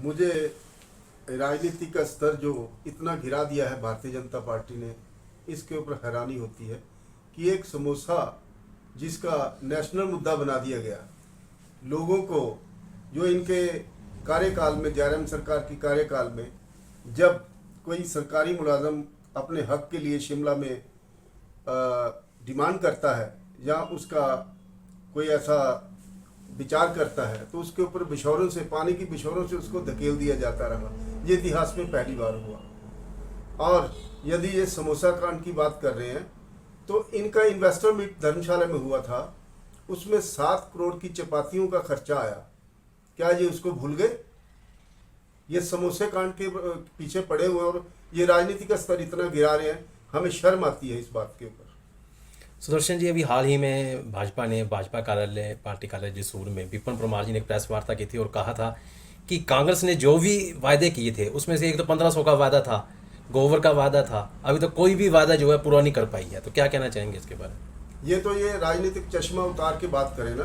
मुझे राजनीति का स्तर जो इतना गिरा दिया है भारतीय जनता पार्टी ने, इसके ऊपर हैरानी होती है कि एक समोसा जिसका नेशनल मुद्दा बना दिया गया, लोगों को जो इनके कार्यकाल में, जयराम सरकार की कार्यकाल में, जब कोई सरकारी मुलाजम अपने हक के लिए शिमला में डिमांड करता है या उसका कोई ऐसा विचार करता है तो उसके ऊपर बिशौरों से, पानी की बिशौरों से उसको धकेल दिया जाता रहा। ये इतिहास में पहली बार हुआ। और यदि ये समोसा कांड की बात कर रहे हैं तो इनका इन्वेस्टर मीट धर्मशाला में हुआ था, उसमें 7 करोड़ की चपातियों का खर्चा आया। क्या ये उसको भूल गए? ये समोसे कांड के पीछे पड़े हुए और ये राजनीति का स्तर इतना गिरा रहे हैं, हमें शर्म आती है इस बात के ऊपर। सुदर्शन जी, अभी हाल ही में भाजपा कार्यालय, पार्टी कार्यालय जसूर में विपिन परमार जी ने एक प्रेस वार्ता की थी और कहा था कि कांग्रेस ने जो भी वायदे किए थे उसमें से एक तो 1500 का वादा था, गोबर का वादा था, अभी तक कोई भी वादा जो है पूरा नहीं कर पाई है। तो क्या कहना चाहेंगे इसके बारे में? ये राजनीतिक चश्मा उतार के बात करें ना,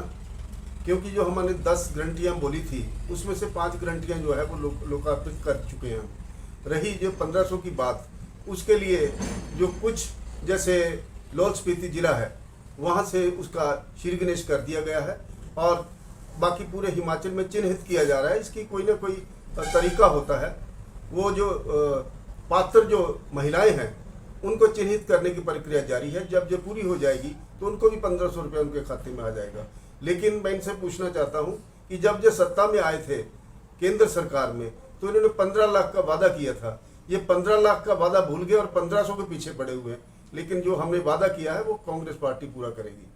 क्योंकि जो हमने 10 गारंटियाँ बोली थी उसमें से 5 गारंटियाँ जो है वो लोकार्पित कर चुके हैं। रही जो 1500 की बात, उसके लिए जो कुछ जैसे लाहौल स्पीति जिला है वहाँ से उसका श्री गणेश कर दिया गया है और बाकी पूरे हिमाचल में चिन्हित किया जा रहा है। इसकी कोई ना कोई तरीका होता है। वो जो पात्र जो महिलाएं हैं उनको चिन्हित करने की प्रक्रिया जारी है। जब पूरी हो जाएगी तो उनको भी 1500 रुपये उनके खाते में आ जाएगा। लेकिन मैं इनसे पूछना चाहता हूँ कि जब सत्ता में आए थे केंद्र सरकार में तो इन्होंने 15 लाख का वादा किया था। ये 15 लाख का वादा भूल गए और 1500 के पीछे पड़े हुए हैं। लेकिन जो हमने वादा किया है वो कांग्रेस पार्टी पूरा करेगी।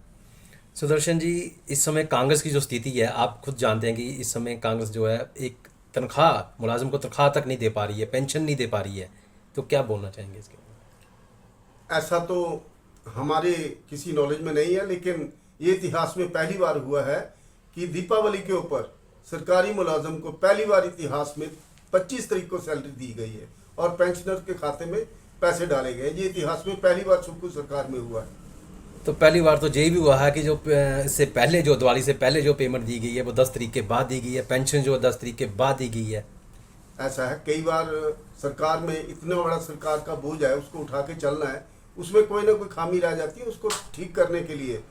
सुदर्शन जी, इस समय कांग्रेस की जो स्थिति है, आप खुद जानते हैं कि इस समय कांग्रेस जो है एक तनख्वाह, मुलाजिम को तनख्वाह तक नहीं दे पा रही है, पेंशन नहीं दे पा रही है। तो क्या बोलना चाहेंगे इसके बारे में? ऐसा तो हमारे किसी नॉलेज में नहीं है, लेकिन ये इतिहास में पहली बार हुआ है कि दीपावली के ऊपर सरकारी मुलाजिम को पहली बार इतिहास में 25 तारीख को सैलरी दी गई है और पेंशनर के खाते में पैसे डाले गए। ये इतिहास में पहली बार सुखू सरकार में हुआ है। तो पहली बार तो यही भी हुआ है कि जो इससे पहले, जो दिवाली से पहले जो पेमेंट दी गई है वो 10 तारीख के बाद दी गई है, पेंशन जो 10 तारीख के बाद दी गई है। ऐसा है, कई बार सरकार में इतना बड़ा सरकार का बोझ है, उसको उठा के चलना है, उसमें कोई ना कोई खामी रह जाती है। उसको ठीक करने के लिए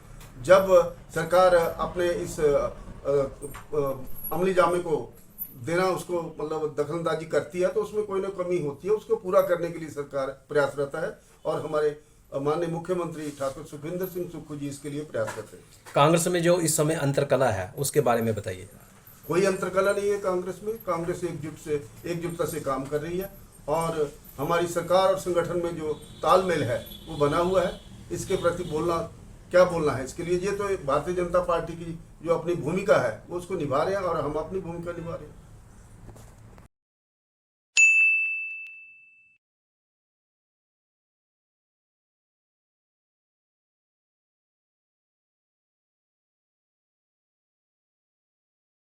जब सरकार अपने इस अमली जामे को देना, उसको मतलब दखलंदाजी करती है तो उसमें कोई ना कमी होती है। उसको पूरा करने के लिए सरकार प्रयासरत है और हमारे माननीय मुख्यमंत्री ठाकुर सुखविंदर सिंह सुक्खू जी इसके लिए प्रयासरत है। कांग्रेस में जो इस समय अंतरकला है उसके बारे में बताइए। कोई अंतरकला नहीं है कांग्रेस में। कांग्रेस एकजुटता से काम कर रही है और हमारी सरकार और संगठन में जो तालमेल है वो बना हुआ है। इसके प्रति क्या बोलना है इसके लिए, ये तो भारतीय जनता पार्टी की जो अपनी भूमिका है वो उसको निभा रहे हैं और हम अपनी भूमिका निभा रहे हैं।